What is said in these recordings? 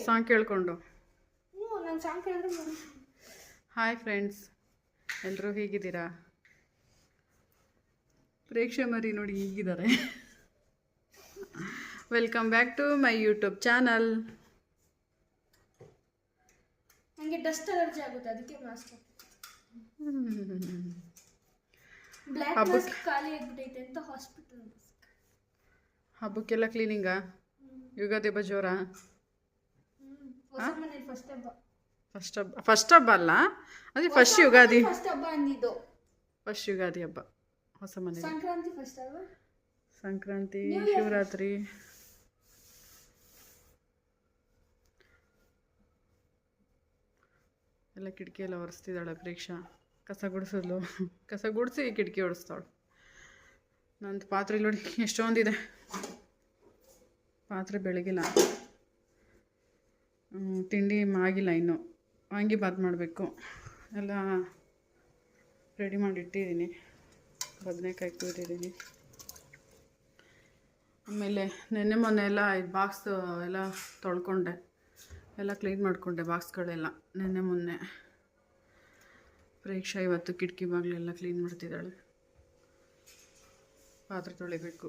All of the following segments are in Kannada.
ಸಾಂಗ್ ಕೇಳ್ಕೊಂಡು. ನಾನು ಸಾಂಗ್ ಕೇಳಿದ್ರೆ ಹಾಯ್ ಫ್ರೆಂಡ್ಸ್, ಎಲ್ಲರೂ ಹೇಗಿದ್ದೀರಾ? ಪ್ರೇಕ್ಷೆ ಮರಿ ನೋಡಿ ಹೀಗಿದ್ದಾರೆ. Welcome back to my YouTube channel. ನನಗೆ ಡಸ್ಟ್ ಅಲರ್ಜಿ ಆಗುತ್ತೆ, ಅದಕ್ಕೆ ಮಾಸ್ಕ್ ಬ್ಲ್ಯಾಕ್ ಮಾಸ್ಕ್ ಖಾಲಿ ಆಗಿಬಿಟ್ಟೈತೆ ಅಂತ ಹಾಸ್ಪಿಟಲ್. ಹಬ್ಬಕ್ಕೆಲ್ಲ ಕ್ಲೀನಿಂಗಾ? ಯುಗಾದಿ ಹಬ್ಬ ಜೋರಾ? ಹೊಸ ಮನೇಲಿ ಫಸ್ಟ್ ಹಬ್ಬ ಅಲ್ಲ, ಅದೇ ಫಸ್ಟ್ ಯುಗಾದಿ. ಫಸ್ಟ್ ಹಬ್ಬ ಅಂದಿದ್ದು ಫಸ್ಟ್ ಯುಗಾದಿ ಹಬ್ಬ ಹೊಸ ಮನೆ. ಸಂಕ್ರಾಂತಿ ಫಸ್ಟ್ ಅಲ್ವಾ? ಸಂಕ್ರಾಂತಿ, ಶಿವರಾತ್ರಿ. ಎಲ್ಲ ಕಿಟಕಿ ಎಲ್ಲ ಒರೆಸ್ತಿದ್ದಾಳೆ ಪ್ರೇಕ್ಷಾ. ಕಸ ಗುಡಿಸಿ ಕಿಟಕಿ ಒರೆಸ್ತಾಳು. ನಂದು ಪಾತ್ರೆ ನೋಡಿ ಎಷ್ಟೊಂದಿದೆ. ಪಾತ್ರೆ ಬೆಳಗಿಲ್ಲ, ತಿಂಡಿ ಆಗಿಲ್ಲ ಇನ್ನು. ವಾಂಗಿಬಾತ್ ಮಾಡಬೇಕು, ಎಲ್ಲ ರೆಡಿ ಮಾಡಿ ಇಟ್ಟಿದ್ದೀನಿ. ಬದನೆಕಾಯಿ ಕುಯ್ದಿದ್ದೀನಿ. ಆಮೇಲೆ ನೆನ್ನೆ ಮೊನ್ನೆ ಎಲ್ಲ ಇದು ಬಾಕ್ಸ್ ಎಲ್ಲ ತೊಳ್ಕೊಂಡೆ, ಎಲ್ಲ ಕ್ಲೀನ್ ಮಾಡಿಕೊಂಡೆ ಬಾಕ್ಸ್ಗಳೆಲ್ಲ ನೆನ್ನೆ ಮೊನ್ನೆ. ಪ್ರೇಕ್ಷಾ ಇವತ್ತು ಕಿಟಕಿ ಬಾಗಿಲೆಲ್ಲ ಕ್ಲೀನ್ ಮಾಡ್ತಿದ್ದಾಳೆ. ಪಾತ್ರೆ ತೊಳಿಬೇಕು.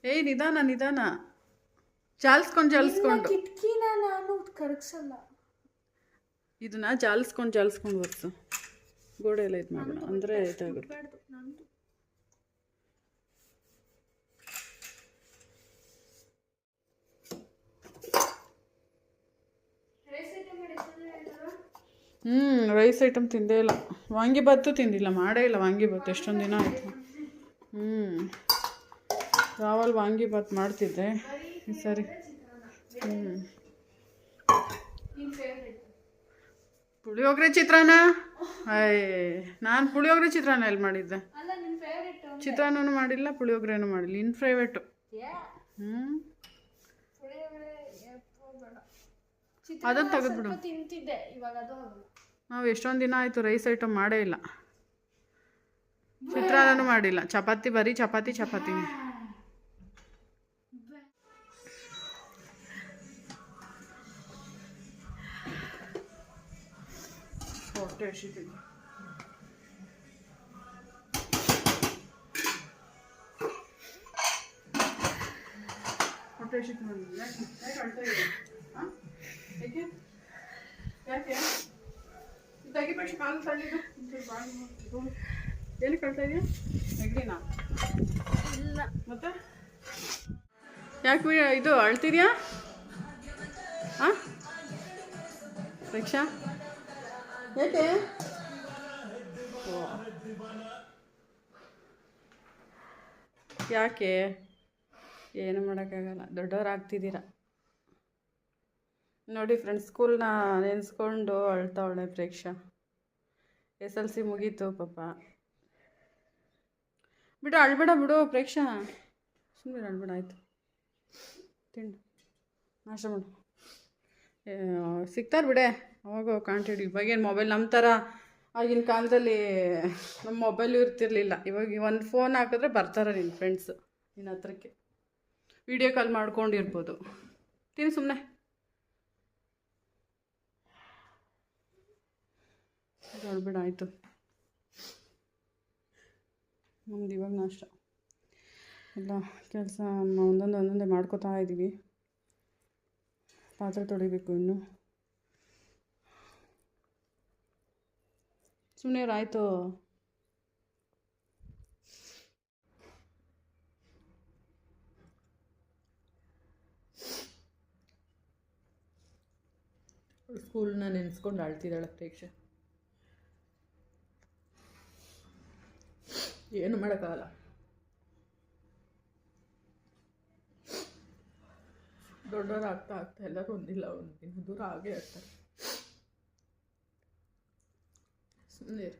ಏಯ್ ನಿಧಾನ ಜಾಲಿಸ್ಕೊಂಡು ಕಿಟಕಿನ ನಾನು ಕರಗಿಸಲ್ಲ. ಇದನ್ನ ಜಾಲಿಸ್ಕೊಂಡು ಒರೆಸು. ಗೋಡೆ ಎಲ್ಲ ಇದು ಮಾಡೋಣ ಅಂದರೆ ಇದಾಗುತ್ತೆ. ರೈಸ್ ಐಟಮ್ ತಿಂದೇ ಇಲ್ಲ. ವಾಂಗಿಬಾತು ತಿಂದಿಲ್ಲ, ಮಾಡೇ ಇಲ್ಲ ವಾಂಗಿಬಾತು. ಎಷ್ಟೊಂದು ದಿನ ಆಯಿತು. ರಾವಲ್ ವಾಂಗಿಬಾತ್ ಮಾಡ್ತಿದ್ದೆ ಈ ಸರಿ. ಪುಳಿಯೋಗರೆ ಚಿತ್ರಾನ್ನ? ನಾನು ಪುಳಿಯೋಗರೆ ಚಿತ್ರಾನ್ನ ಎಲ್ಲಿ ಮಾಡಿದ್ದೆ? ಚಿತ್ರಾನ್ನೂ ಮಾಡಿಲ್ಲ, ಪುಳಿಯೋಗರೆನೂ ಮಾಡಿಲ್ಲ. ಇನ್ನು ಫೇವ್ರೇಟು. ಅದನ್ನು ತೆಗೆದ್ಬಿಡು. ನಾವು ಎಷ್ಟೊಂದು ದಿನ ಆಯಿತು ರೈಸ್ ಐಟಮ್ ಮಾಡೇ ಇಲ್ಲ. ಚಿತ್ರಾನ್ನೂ ಮಾಡಿಲ್ಲ. ಚಪಾತಿ, ಬರೀ ಚಪಾತಿ. ಹೊಟ್ಟೆ ಹಸಿತಿದೆ. ಹೊಟ್ಟೆ ಹಸಿತು ಬಂದಿದೆ. ಯಾಕೆ ಅಳ್ತಾ ಇದೆ? ಯಾಕೆ ತೆಗಿಬೇಕು? ಕಾಲು ತಳ್ಳಿದ್ದು ಎಲ್ಲಿ ಕಳ್ತಾ ಇದೆಯಾ? ನೆಗಡಿನಾ? ಇಲ್ಲ. ಮತ್ತೆ ಯಾಕೆ ಇದು ಅಳ್ತಿದ್ಯಾ? ಹಾಂ ಪ್ರೇಕ್ಷಾ ಯಾಕೆ? ಯಾಕೆ? ಏನು ಮಾಡೋಕ್ಕಾಗಲ್ಲ, ದೊಡ್ಡವರಾಗ್ತಿದ್ದೀರ. ನೋಡಿ ಫ್ರೆಂಡ್ಸ್, ಸ್ಕೂಲ್ನ ನೆನೆಸ್ಕೊಂಡು ಅಳ್ತಾವಳೆ ಪ್ರೇಕ್ಷಾ. SLC ಮುಗೀತು ಪಾಪ. ಅಳ್ಬೇಡ ಪ್ರೇಕ್ಷಾ, ಸುಮ್ಮನೆ ಅಳ್ಬೇಡ. ಆಯಿತು, ತಿಂಡು ನಾಶ ಮಾಡು. ಸಿಗ್ತಾರೆ ಬಿಡೆ ಅವಾಗ ಕಾಂಟ್ಯಾಕ್ಟ್. ಇವಾಗೇನು ಮೊಬೈಲ್ ನಮ್ಮ ಥರ ಆಗಿನ ಕಾಲದಲ್ಲಿ ನಮ್ಮ ಮೊಬೈಲು ಇರ್ತಿರ್ಲಿಲ್ಲ. ಇವಾಗ ಒಂದು ಫೋನ್ ಹಾಕಿದ್ರೆ ಬರ್ತಾರೆ ನಿನ್ನ ಫ್ರೆಂಡ್ಸು ನಿನ್ನ ಹತ್ರಕ್ಕೆ. ವಿಡಿಯೋ ಕಾಲ್ ಮಾಡ್ಕೊಂಡಿರ್ಬೋದು. ತಿನ್ನು ಸುಮ್ಮನೆ. ಅಳ್ಬೇಡ ಆಯಿತು. ನಮ್ದು ಇವಾಗ ನಾಷ್ಟ ಎಲ್ಲ ಕೆಲಸ ಒಂದೊಂದೇ ಮಾಡ್ಕೋತಾ ಇದ್ದೀವಿ. ಪಾತ್ರೆ ತೊಳಿಬೇಕು ಇನ್ನು. ಸುಮ್ಮನೆ ಆಯಿತು. ಸ್ಕೂಲ್ನ ನೆನೆಸ್ಕೊಂಡು ಅಳ್ತಿದ್ದಾಳೆ ಪ್ರೇಕ್ಷೆ. ಏನು ಮಾಡೋಕ್ಕಾಗಲ್ಲ. ದೊಡ್ಡವರು ಆಗ್ತಾ ಎಲ್ಲರೂ ಒಂದಿಲ್ಲ ಒಂದಿನ ದೂರ ಆಗೇ ಆಗ್ತಾರೆ. ಸುಮ್ಮನೆ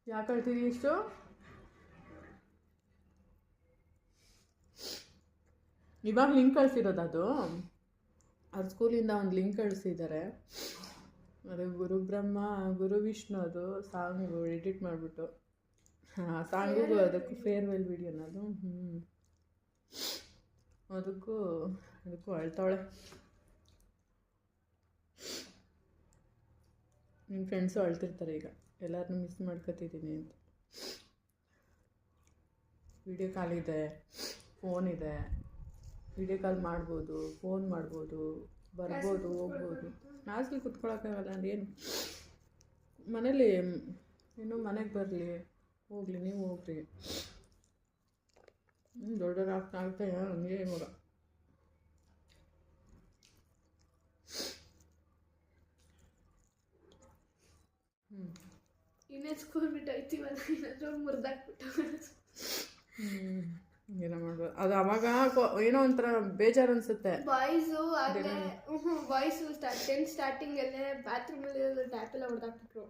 ಯಾಕೆ ಅಳ್ತೀರಿ ಇಷ್ಟು? ಇವಾಗ ಲಿಂಕ್ ಕಳಿಸಿರೋದು ಅದು. ಅವ್ರ ಸ್ಕೂಲಿಂದ ಒಂದು ಲಿಂಕ್ ಕಳಿಸಿದ್ದಾರೆ. ಅದು ಗುರು ಬ್ರಹ್ಮ ಗುರು ವಿಷ್ಣು ಅದು ಸಾಂಗು ಎಡಿಟ್ ಮಾಡಿಬಿಟ್ಟು ಸಾಂಗಿಗೂ ಅದಕ್ಕೂ ಫೇರ್ವೆಲ್ ವಿಡಿಯೋನ ಅದು. ಅದಕ್ಕೂ ಅಳ್ತಾವಳೆ. ನಿಮ್ಮ ಫ್ರೆಂಡ್ಸು ಅಳ್ತಿರ್ತಾರೆ ಈಗ, ಎಲ್ಲರನ್ನೂ ಮಿಸ್ ಮಾಡ್ಕೊತಿದ್ದೀನಿ ಅಂತ. ವಿಡಿಯೋ ಕಾಲ್ ಇದೆ, ಫೋನ್ ಇದೆ, ವಿಡಿಯೋ ಕಾಲ್ ಮಾಡ್ಬೋದು, ಫೋನ್ ಮಾಡ್ಬೋದು, ಬರ್ಬೋದು, ಹೋಗ್ಬೋದು. ಕ್ಲಾಸ್ಲಿ ಕುತ್ಕೊಳಕ್ಕಾಗಲ್ಲ ಅಂದೇನು, ಮನೇಲಿ ಇನ್ನೂ ಮನೆಗೆ ಬರಲಿ ಹೋಗಲಿ, ನೀವು ಹೋಗ್ರಿ. ದೊಡ್ಡವ್ರು ಆಗ್ತಾ ಹಂಗೆ ಮಗ. ಇನ್ನೇ ಸ್ಕೂಲ್ ಬಿಟ್ಟು ಹೋಯ್ತೀವಲ್ಲ, ಏನಾದರೂ ಮುರಿದಾಕ್ಬಿಟ್ಟು ಏನೋ ಮಾಡ್ಬೋದು. ಅದು ಅವಾಗ ಏನೋ ಒಂಥರ ಬೇಜಾರು ಅನಿಸುತ್ತೆ. ಬಾಯ್ಸು ಆಗಲೇ ಬಾಯ್ಸು 10th ಸ್ಟಾರ್ಟಿಂಗಲ್ಲೇ ಬಾತ್ರೂಮಲ್ಲಿ ಟ್ಯಾಪ್ ಎಲ್ಲ ಹೊಡೆದಾಕ್ಬಿಟ್ರು.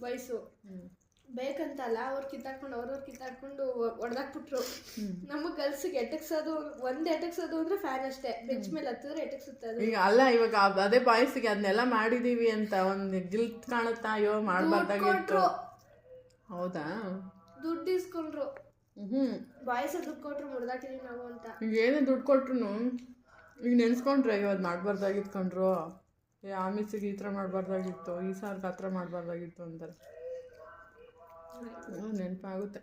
ಬಾಯ್ಸು ಬೇಕಂತಲ್ಲ ಅವ್ರು ಕಿತ್ತಾಡ್ಕೊಂಡು ಹೊಡೆದಾಕ್ಬಿಟ್ರು. ನಮಗೆ ಗರ್ಲ್ಸಿಗೆ ಎಟಕ್ಸೋದು ಅಂದ್ರೆ ಫ್ಯಾನ್ ಅಷ್ಟೇ, ಬೆಂಚ್ ಮೇಲೆ ಹತ್ತಿದ್ರೆ ಎಟಕ್ಸುತ್ತೆ. ಈಗ ಅಲ್ಲ, ಇವಾಗ ಅದೇ ಬಾಯ್ಸಿಗೆ ಅದನ್ನೆಲ್ಲ ಮಾಡಿದೀವಿ ಅಂತ ಒಂದು ಗಿಲ್ಟ್ ಕಾಣುತ್ತಾ? ಅಯ್ಯೋ ಮಾಡ್ಬಾರ್ದಾಗಿತ್ತು. ಹೌದಾ? ದುಡ್ಡು ಇಸ್ಕೊಂಡ್ರು. ಬಾಯ್ಸ್ ದುಡ್ಡು ಕೊಟ್ರು ಮುರಿದಾಕಿದೀವಿ ನಾವು ಅಂತ. ಈಗ ಏನೇ ದುಡ್ಡು ಕೊಟ್ರು ಈಗ ನೆನ್ಸ್ಕೊಂಡ್ರೆ ಅಯ್ಯೋ ಅದು ಮಾಡ್ಬಾರ್ದಾಗಿತ್ಕೊಂಡ್ರು, ಆ ಮಿಸ್ಸಿಗೆ ಈ ಥರ ಮಾಡಬಾರ್ದಾಗಿತ್ತು, ಈ ಸಾರ್ಗೆ ಆ ಥರ ಮಾಡಬಾರ್ದಾಗಿತ್ತು ಅಂತಾರೆ. ನೆನಪಾಗುತ್ತೆ.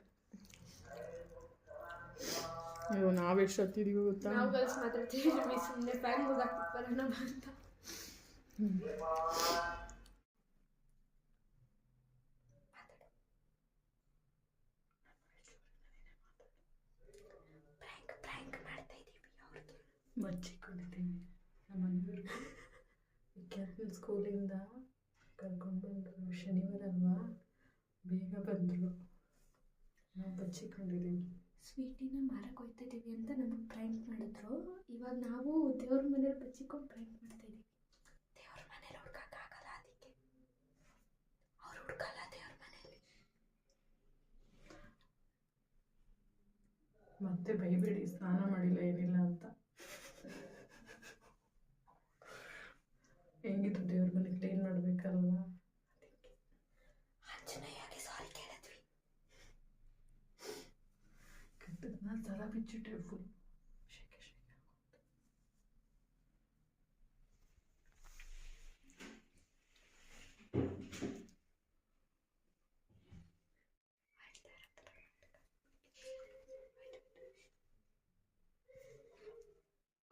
ಅಯ್ಯೋ ನಾವು ಎಷ್ಟು ಹತ್ತಿದೀವಿ ಗೊತ್ತಾ? ನಾವು ಗರ್ಲ್ಸ್ ಮಾತಾಡ್ತೀವಿ ಸುಮ್ಮನೆ ಫ್ಯಾನ್ ಮುರಿದಾಕ್ಬಿಟ್ಟು ಅಂತ. ಬಚ್ಚಿಕೊಂಡಿದ್ದೀವಿ ನಮ್ಮ ಮನೆಯವ್ರಿಗೆ. ವಿದ್ಯಾರ್ಥಿ ಸ್ಕೂಲಿಂದ ಕರ್ಕೊಂಡು ಬಂದರು. ಶನಿವಾರ ಅಲ್ವಾ, ಬೇಗ ಬಂದರು. ನಾವು ಬಚ್ಚಿಕೊಂಡಿದ್ದೀವಿ. ಸ್ವೀಟಿನ ಮಾರಕ್ಕೆ ಹೋಗ್ತಾ ಇದ್ದೀವಿ ಅಂತ ನಮಗೆ ಪ್ರ್ಯಾಂಕ್ ಮಾಡಿದ್ರು. ಇವಾಗ ನಾವು ದೇವ್ರ ಮನೇಲಿ ಬಚ್ಚಿಕೊಂಡು ಪ್ರ್ಯಾಂಕ್ ಮಾಡ್ತಾ ಇದ್ದೀವಿ. ದೇವ್ರ ಮನೇಲಿ ಹುಡ್ಕಕ್ಕಾಗಲ್ಲ, ಅದಕ್ಕೆ ಅವ್ರು ಹುಡ್ಕಲ್ಲ ದೇವ್ರ ಮನೇಲಿ. ಮತ್ತೆ ಬೈಬೇಡಿ, ಸ್ನಾನ ಮಾಡಿಲ್ಲ ಏನಿಲ್ಲ ಅಂತ. ಹೆಂಗಿದ್ರು ದೇವ್ರ ಮನೆ ಕ್ಲೀನ್ ಮಾಡಬೇಕಲ್ವಾ, ಆಂಜನೇಯಗೆ ಸಾರಿ ಕೇಳಿದ್ವಿ. ಕೆಟ್ಟದನ್ನ ತಲ ಬಿಚ್ಚಿಟ್ರೆ ಫುಲ್ ಶೇಕೆ ಶೇಕೆ.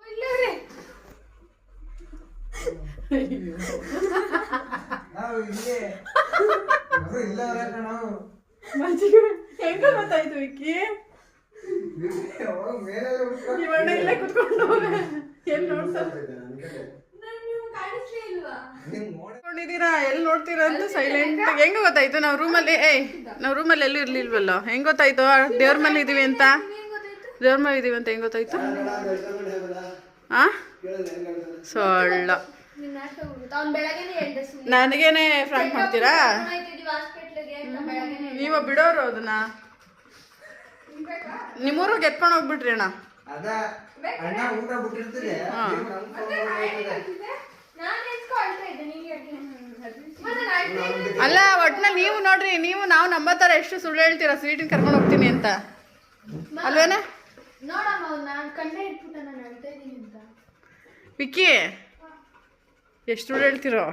ಅಯ್ಯೋ ಹೆಂಗ ಗೊತ್ತಾಯ್ತು ವಿಕ್ಕಿ? ಇವಣ್ಣ ಇಲ್ಲೇ ಕುತ್ಕೊಂಡು ಎಲ್ಲಿ ನೋಡ್ಕೊಂಡಿದ್ದೀರಾ, ಎಲ್ಲಿ ನೋಡ್ತೀರಾ ಅಂತ ಸೈಲೆಂಟ್. ಹೆಂಗ ಗೊತ್ತಾಯ್ತು? ನಾವು ರೂಮಲ್ಲಿ ಎಲ್ಲೂ ಇರ್ಲಿಲ್ವಲ್ಲ, ಹೆಂಗ್ ಗೊತ್ತಾಯ್ತು ದೇವ್ರ ಮನೆ ಇದೀವಿ ಅಂತ? ದೇವ್ರ ಮನೆ ಇದೀವಿ ಅಂತ ಹೆಂಗ್ ಗೊತ್ತಾಯ್ತು? ಸೊಳ್ಳ ನನಗೇನೆ ಫ್ರಾಂಕ್ ಮಾಡ್ತೀರಾ ನೀವು? ಬಿಡೋರು ಅದನ್ನ ನಿಮ್ಮೂರಿಗೆ ಎತ್ಕೊಂಡು ಹೋಗ್ಬಿಟ್ರಿ ಅಣ್ಣ. ಅಲ್ಲ ಒಟ್ನಲ್ಲಿ ನೀವು ನೋಡ್ರಿ, ನಾವು ನಂಬತ್ತಾರ ಎಷ್ಟು ಸುಳ್ಳು ಹೇಳ್ತೀರಾ ಸ್ವೀಟಿನ ಕರ್ಕೊಂಡು ಹೋಗ್ತೀನಿ ಅಂತ, ಅಲ್ವೇನ? ವಿಕ್ಕಿ ಎಷ್ಟು ಸುಳ್ಳು ಹೇಳ್ತಿರೋ?